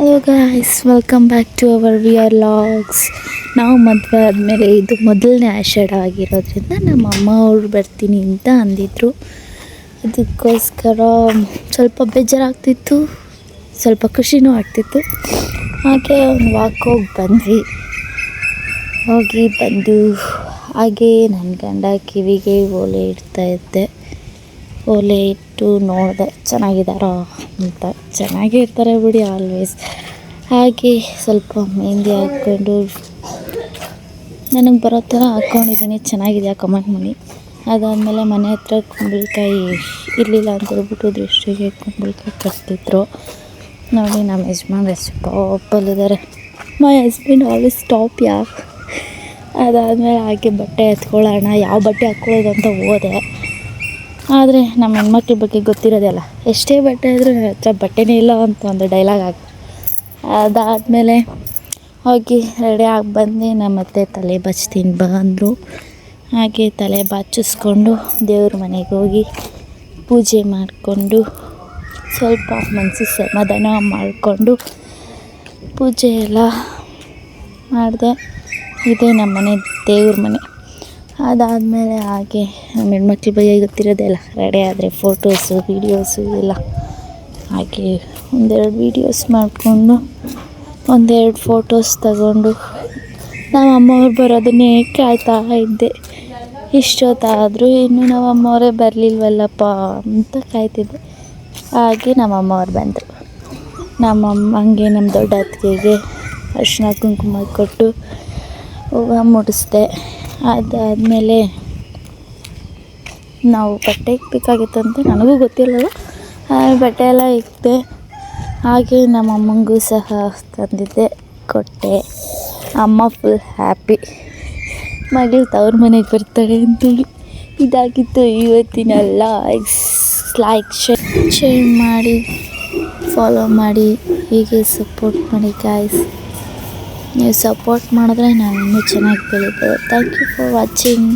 Hello guys, welcome back to our vlogs. ನಾವು ಮದುವೆ ಆದಮೇಲೆ ಇದು ಮೊದಲನೇ ಆಷಾಢ ಆಗಿರೋದ್ರಿಂದ ನಮ್ಮ ಅಮ್ಮ ಅವರು ಬರ್ತೀನಿ ಅಂತ ಅಂದಿದ್ರು. ಅದಕ್ಕೋಸ್ಕರ ಸ್ವಲ್ಪ ಬೇಜಾರಾಗ್ತಿತ್ತು, ಸ್ವಲ್ಪ ಖುಷಿನೂ ಆಗ್ತಿತ್ತು. ಹಾಗೆ ಒಂದು ವಾಕ್ ಹೋಗಿ ಬಂದು ಹಾಗೆ ನನ್ನ ಗಂಡ ಕಿವಿಗೆ ಓಲೆ ಇಡ್ತಾಯಿದ್ದೆ. ಓಲೆ ಇಟ್ಟು ನೋಡಿದೆ ಚೆನ್ನಾಗಿದ್ದಾರಾ ಅಂತ. ಚೆನ್ನಾಗೇ ಇರ್ತಾರೆ ಬಿಡಿ ಆಲ್ವೇಸ್. ಹಾಗೆ ಸ್ವಲ್ಪ ಮೆಹಂದಿ ಹಾಕ್ಕೊಂಡು ನನಗೆ ಬರೋ ಥರ ಹಾಕ್ಕೊಂಡಿದ್ದೀನಿ. ಚೆನ್ನಾಗಿದೆಯಾ ಕಮೆಂಟ್ ಮಾಡಿ. ಅದಾದಮೇಲೆ ಮನೆ ಹತ್ರ ಕುಂಬಳಕಾಯಿ ಇರಲಿಲ್ಲ ಅಂತ ಹೇಳ್ಬಿಟ್ಟು ದೃಷ್ಟಿಗೆ ಕುಂಬಳಕಾಯಿ ಕಟ್ತಿದ್ರು. ನೋಡಿ ನಮ್ಮ ಯಜಮಾನ್ರು ಸ್ಟಾಪಲ್ಲಿದ್ದಾರೆ. ಮೈ ಹಸ್ಬೆಂಡ್ ಆಲ್ವೇಸ್ ಸ್ಟಾಪ್ ಅದಾದಮೇಲೆ ಹಾಗೆ ಬಟ್ಟೆ ಎತ್ಕೊಳ್ಳೋಣ, ಯಾವ ಬಟ್ಟೆ ಹಾಕ್ಕೊಳ್ಳೋದು ಅಂತ ಹೋದೆ. ಆದರೆ ನಮ್ಮ ಹೆಣ್ಮಕ್ಳ ಬಗ್ಗೆ ಗೊತ್ತಿರೋದೇ ಅಲ್ಲ, ಎಷ್ಟೇ ಬಟ್ಟೆ ಆದರೂ ನನ್ನ ಹತ್ರ ಬಟ್ಟೆನೇ ಇಲ್ಲ ಅಂತ ಒಂದು ಡೈಲಾಗ್ ಅದಾದಮೇಲೆ ಹೋಗಿ ರೆಡಿ ಆಗಿ ಬಂದು ನಮ್ಮ ಅತ್ತೆ ತಲೆ ಬಾಚ್ತೀನಿ ಬಂದರು. ಹಾಗೆ ತಲೆ ಬಾಚಿಸ್ಕೊಂಡು ದೇವ್ರ ಮನೆಗೆ ಹೋಗಿ ಪೂಜೆ ಮಾಡಿಕೊಂಡು ಸ್ವಲ್ಪ ಮನಸ್ಸಿಗೆ ಸಮಾಧಾನ ಮಾಡಿಕೊಂಡು ಪೂಜೆ ಎಲ್ಲ ಮಾಡಿದೆ. ಇದೇ ನಮ್ಮ ಮನೆ ದೇವ್ರ ಮನೆ. ಅದಾದಮೇಲೆ ಹಾಗೆ ನಮ್ಮ ಹೆಣ್ಮಕ್ಳ ಬಗ್ಗೆ ಗೊತ್ತಿರೋದೇ ಅಲ್ಲ, ರೆಡಿ ಆದರೆ ಫೋಟೋಸು ವೀಡಿಯೋಸು ಎಲ್ಲ. ಹಾಗೆ ಒಂದೆರಡು ವೀಡಿಯೋಸ್ ಮಾಡಿಕೊಂಡು ಒಂದೆರಡು ಫೋಟೋಸ್ ತಗೊಂಡು ನಮ್ಮ ಅಮ್ಮವ್ರು ಬರೋದನ್ನೇ ಕಾಯ್ತಾ ಇದ್ದೆ. ಇಷ್ಟೊತ್ತಾದರೂ ಇನ್ನೂ ನಮ್ಮ ಅಮ್ಮವರೇ ಬರಲಿಲ್ವಲ್ಲಪ್ಪ ಅಂತ ಕಾಯ್ತಿದ್ದೆ. ಹಾಗೆ ನಮ್ಮ ಅಮ್ಮವ್ರು ಬಂದರು. ಹಂಗೆ ನಮ್ಮ ದೊಡ್ಡ ಅತ್ತಿಗೆಗೆ ಅರಿಶಿನ ಕುಂಕುಮ ಕೊಟ್ಟು ಹೂವು ಮುಡಿಸ್ದೆ. ಅದಾದಮೇಲೆ ನಾವು ಬಟ್ಟೆ ಇಕ್ಬೇಕಾಗಿತ್ತಂತೆ, ನನಗೂ ಗೊತ್ತಿರಲಿಲ್ಲ. ಬಟ್ಟೆ ಎಲ್ಲ ಇಕ್ಕಿದೆ. ಹಾಗೆ ನಮ್ಮ ಅಮ್ಮಂಗೂ ಸಹ ತಂದಿದ್ದೆ, ಕೊಟ್ಟೆ. ಅಮ್ಮ ಫುಲ್ ಹ್ಯಾಪಿ, ಮಗಳು ತವ್ರ ಮನೆಗೆ ಬರ್ತಾಳೆ ಅಂತೇಳಿ. ಇದಾಗಿತ್ತು ಇವತ್ತಿನ ಲೈಕ್ ಶೇರ್ ಮಾಡಿ, ಫಾಲೋ ಮಾಡಿ, ಹೀಗೆ ಸಪೋರ್ಟ್ ಮಾಡಿ ಗಾಯ್ಸ್. ನೀವು ಸಪೋರ್ಟ್ ಮಾಡಿದ್ರೆ ನಾನು ಇನ್ನೂ ಚೆನ್ನಾಗಿ ಬೆಳಿಬೋದು. Thank you for watching.